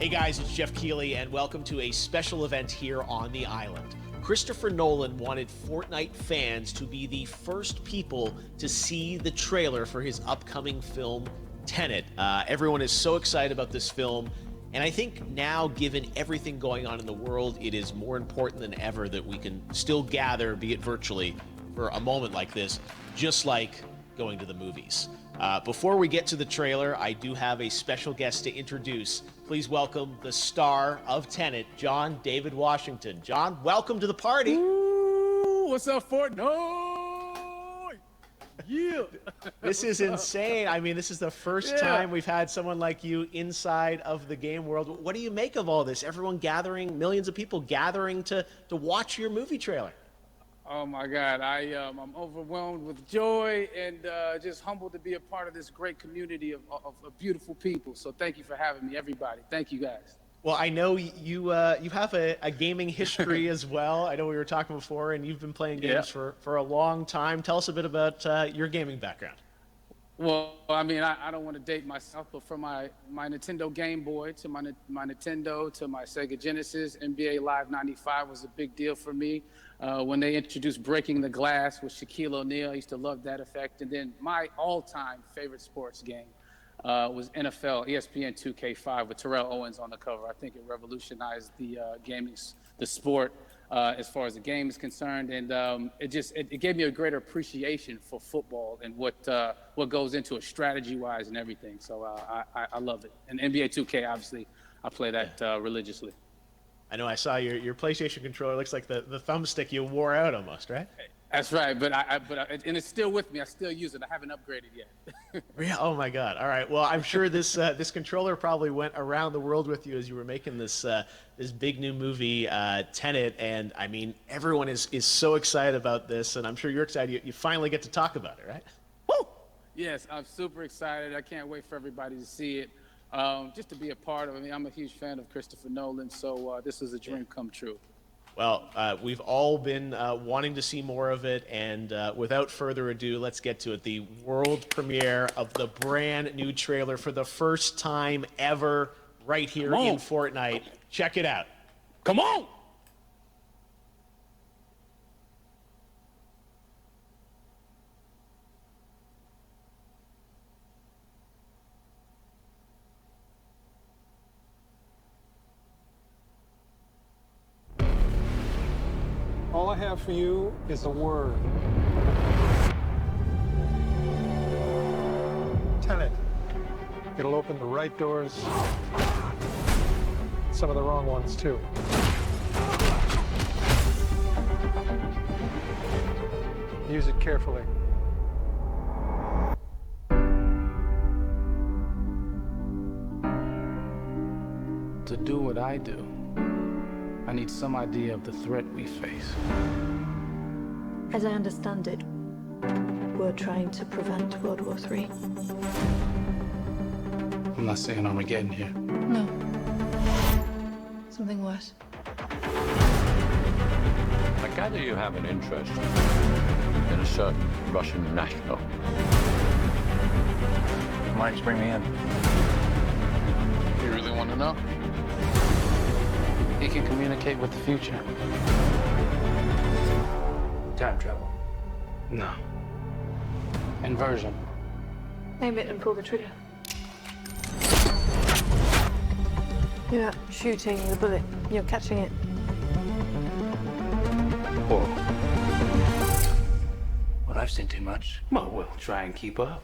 Hey guys, it's Jeff Keighley, and welcome to a special event here on the island. Christopher Nolan wanted Fortnite fans to be the first people to see the trailer for his upcoming film, Tenet. Everyone is so excited about this film, and I think now, given everything going on in the world, it is more important than ever that we can still gather, be it virtually, for a moment like this, just like going to the movies. Before we get to the trailer, I do have a special guest to introduce. Please welcome the star of Tenet, John David Washington. John, welcome to the party. Ooh, what's up, Fortnite? Yeah. This is insane. I mean, this is the first time we've had someone like you inside of the game world. What do you make of all this? Everyone gathering, millions of people gathering to watch your movie trailer. Oh my God, I'm overwhelmed with joy and just humbled to be a part of this great community of beautiful people. So thank you for having me, everybody. Thank you, guys. Well, I know you have a gaming history as well. I know we were talking before, and you've been playing games for a long time. Tell us a bit about your gaming background. Well, I mean, I don't want to date myself, but from my Nintendo Game Boy to my Nintendo to my Sega Genesis, NBA Live 95 was a big deal for me. When they introduced Breaking the Glass with Shaquille O'Neal, I used to love that effect. And then my all-time favorite sports game was NFL ESPN 2K5 with Terrell Owens on the cover. I think it revolutionized the the sport as far as the game is concerned, and it gave me a greater appreciation for football and what goes into it strategy-wise and everything. So I love it. And NBA 2K, obviously, I play that religiously. I know I saw your PlayStation controller. Looks like the thumbstick you wore out almost, right? That's right, and it's still with me. I still use it. I haven't upgraded yet. Yeah. Oh my God. All right. Well, I'm sure this controller probably went around the world with you as you were making this big new movie, Tenet. And I mean, everyone is so excited about this, and I'm sure you're excited. You finally get to talk about it, right? Woo! Yes, I'm super excited. I can't wait for everybody to see it. Just to be a part of it. I mean, I'm a huge fan of Christopher Nolan, so this is a dream come true. Well, we've all been wanting to see more of it, and without further ado, let's get to it. The world premiere of the brand new trailer for the first time ever right here in Fortnite. Check it out. Come on! All I have for you is a word. Tenet. It'll open the right doors, some of the wrong ones too. Use it carefully. To do what I do, I need some idea of the threat we face. As I understand it, we're trying to prevent World War III. I'm not saying Armageddon here. No. Something worse. I gather you have an interest in a certain Russian national. Mike's bring me in. You really want to know? He can communicate with the future. Time travel. No. Inversion. Aim it and pull the trigger. You're not shooting the bullet, you're catching it. Whoa. Well, I've seen too much. Well, we'll try and keep up.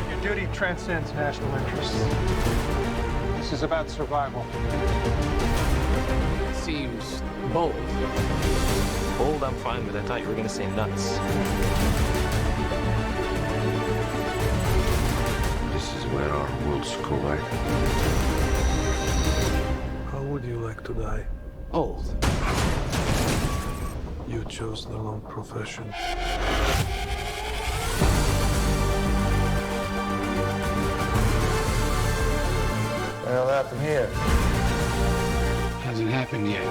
Your duty transcends national interests. This is about survival. It seems bold. Bold, I'm fine with. I thought you were gonna say nuts. This is where our worlds collide. How would you like to die? Old. You chose the wrong profession. What'll happen here? Hasn't happened yet.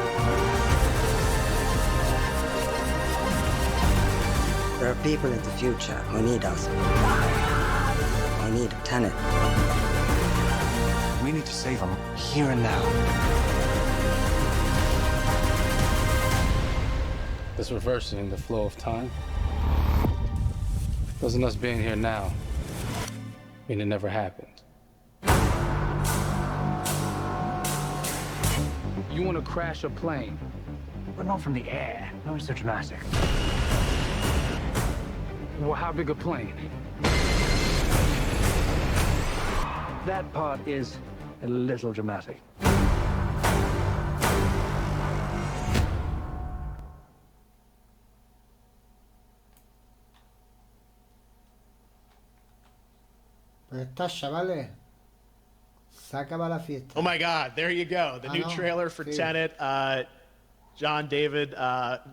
There are people in the future who need us. We need a tenant. We need to save them here and now. This reversing the flow of time. Doesn't us being here now mean it never happened? You want to crash a plane? But not from the air. No, it's so dramatic. Well, how big a plane? That part is a little dramatic. Pues está, chavales. Se acaba la fiesta. Oh my God, there you go. The new trailer for Tenet. John, David,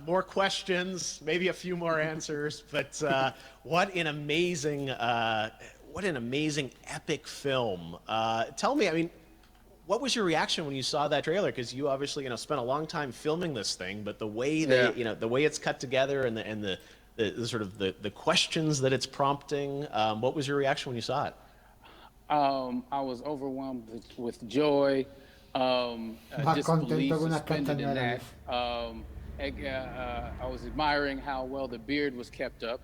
more questions, maybe a few more answers, but what an amazing epic film. Tell me, I mean, what was your reaction when you saw that trailer? Because you obviously, spent a long time filming this thing, but the way the way it's cut together and the sort of the questions that it's prompting, what was your reaction when you saw it? I was overwhelmed with joy, disbelief suspended in that. I was admiring how well the beard was kept up.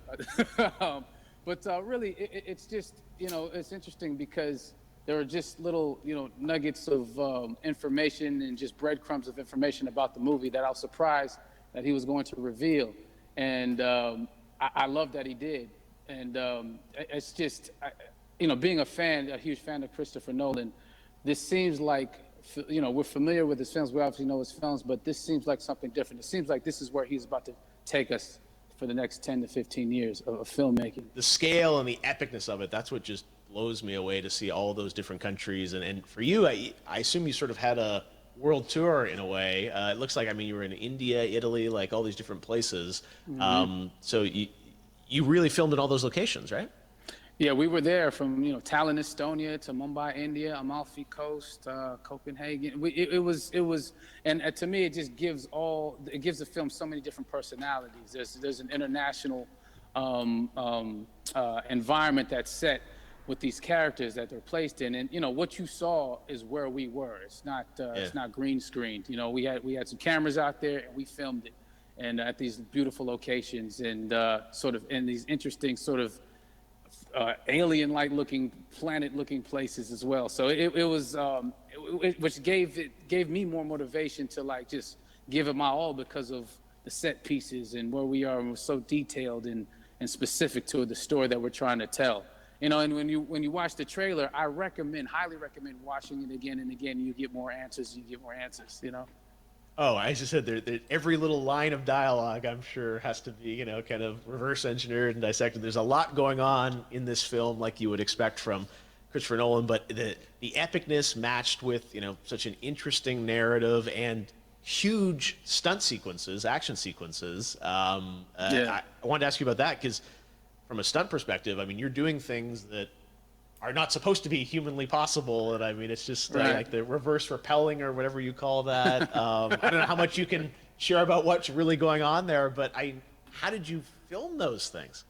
But really, it's just, it's interesting because there are just little, nuggets of information and just breadcrumbs of information about the movie that I was surprised that he was going to reveal. And I love that he did. And it's just, being a huge fan of Christopher Nolan, this seems like, we're familiar with his films. We obviously know his films, but this seems like something different. It seems like this is where he's about to take us for the next 10 to 15 years of filmmaking. The scale and the epicness of it, that's what just blows me away to see all those different countries. And for you, I assume you sort of had a world tour in a way. It looks like, you were in India, Italy, like all these different places. Mm-hmm. So you really filmed in all those locations, right? Yeah, we were there from Tallinn, Estonia, to Mumbai, India, Amalfi Coast, Copenhagen. It was, and to me, it just gives the film so many different personalities. There's an international environment that's set with these characters that they're placed in, and what you saw is where we were. It's not green screened. We had some cameras out there and we filmed it, and at these beautiful locations and sort of in these interesting sort of alien-like looking, planet-looking places as well. So it was, which gave me more motivation to just give it my all because of the set pieces and where we are, and we're so detailed and specific to the story that we're trying to tell. And when you watch the trailer, I highly recommend watching it again and again. You get more answers. Oh, I just said every little line of dialogue, I'm sure, has to be, kind of reverse engineered and dissected. There's a lot going on in this film, like you would expect from Christopher Nolan, but the epicness matched with, such an interesting narrative and huge stunt sequences, action sequences. I wanted to ask you about that because from a stunt perspective, you're doing things that are not supposed to be humanly possible, and it's just like the reverse rappelling or whatever you call that. I don't know how much you can share about what's really going on there, but how did you film those things?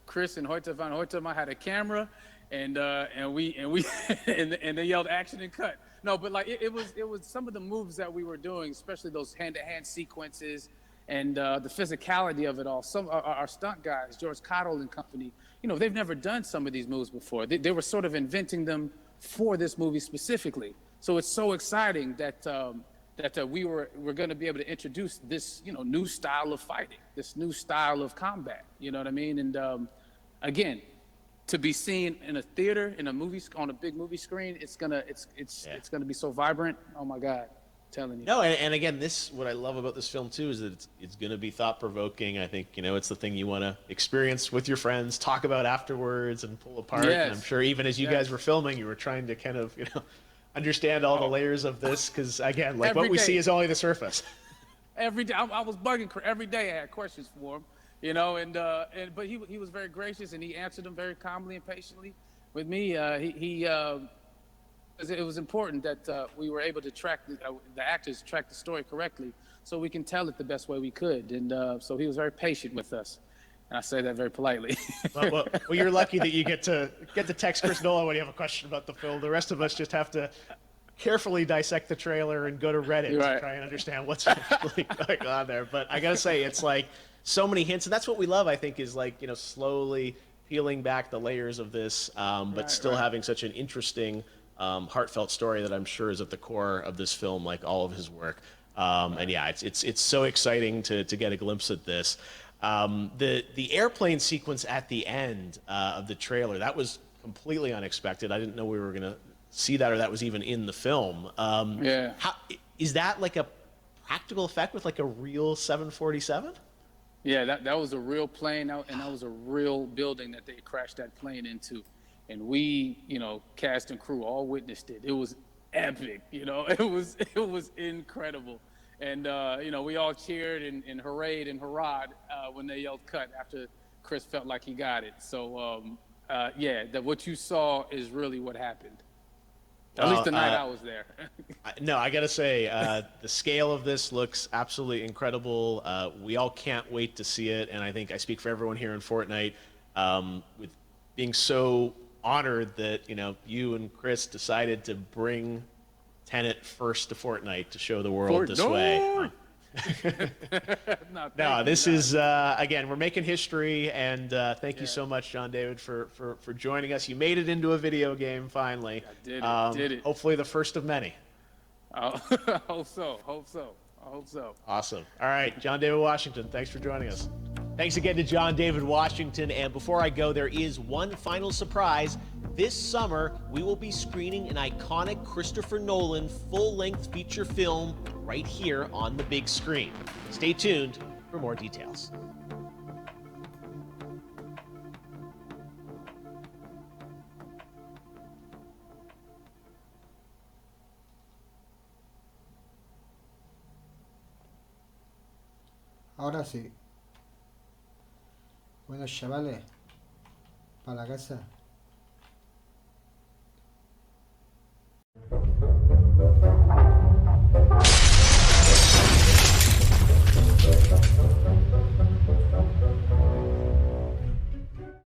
Chris and Hoyte van Hoytema had a camera, and we and they yelled action and cut. No, but like it was some of the moves that we were doing, especially those hand-to-hand sequences and the physicality of it all. Some our stunt guys, George Cottle and company, you know, they've never done some of these moves before. They were sort of inventing them for this movie specifically. So it's so exciting that we're going to be able to introduce this, you know, new style of fighting, this new style of combat. You know what I mean? And again, to be seen in a theater, in a movie, on a big movie screen, it's gonna be so vibrant. Oh my God, I'm telling you. No, and again, what I love about this film too is that it's gonna be thought provoking. I think, you know, it's the thing you want to experience with your friends, talk about afterwards, and pull apart. Yes. And I'm sure even as you guys were filming, you were trying to kind of, you know, understand all the layers of this, because again, like what we see is only the surface. Every day, I was bugging. Every day, I had questions for him. You know, but he was very gracious, and he answered them very calmly and patiently. With me, it was important that we were able to track the actors track the story correctly, so we can tell it the best way we could. And so he was very patient with us, and I say that very politely. well, you're lucky that you get to text Chris Nolan when you have a question about the film. The rest of us just have to carefully dissect the trailer and go to Reddit to try and understand what's actually going on there. But I gotta say, it's like so many hints, and that's what we love, I think, is like, you know, slowly peeling back the layers of this, but still having such an interesting, heartfelt story that I'm sure is at the core of this film, like all of his work. And yeah, it's so exciting to get a glimpse at this. The airplane sequence at the end of the trailer, that was completely unexpected. I didn't know we were gonna see that, or that was even in the film. Is that like a practical effect with like a real 747? Yeah, that was a real plane, and that was a real building that they crashed that plane into. And we, you know, cast and crew all witnessed it. It was epic, you know. It was incredible. And, you know, we all cheered and hurrayed and hurrahed when they yelled cut after Chris felt like he got it. So, yeah, what you saw is really what happened. At least the night I was there. No, I got to say, the scale of this looks absolutely incredible. We all can't wait to see it. And I think I speak for everyone here in Fortnite, with being so honored that, you know, you and Chris decided to bring Tenet first to Fortnite to show the world this way. No, this is, again, we're making history, and thank you so much, John David, for joining us. You made it into a video game, finally. I did it. Hopefully the first of many. I hope so. Awesome. All right, John David Washington, thanks for joining us. Thanks again to John David Washington, and before I go, there is one final surprise. This summer, we will be screening an iconic Christopher Nolan full-length feature film right here on the big screen. Stay tuned for more details. Ahora sí. Bueno, chavales, para la casa.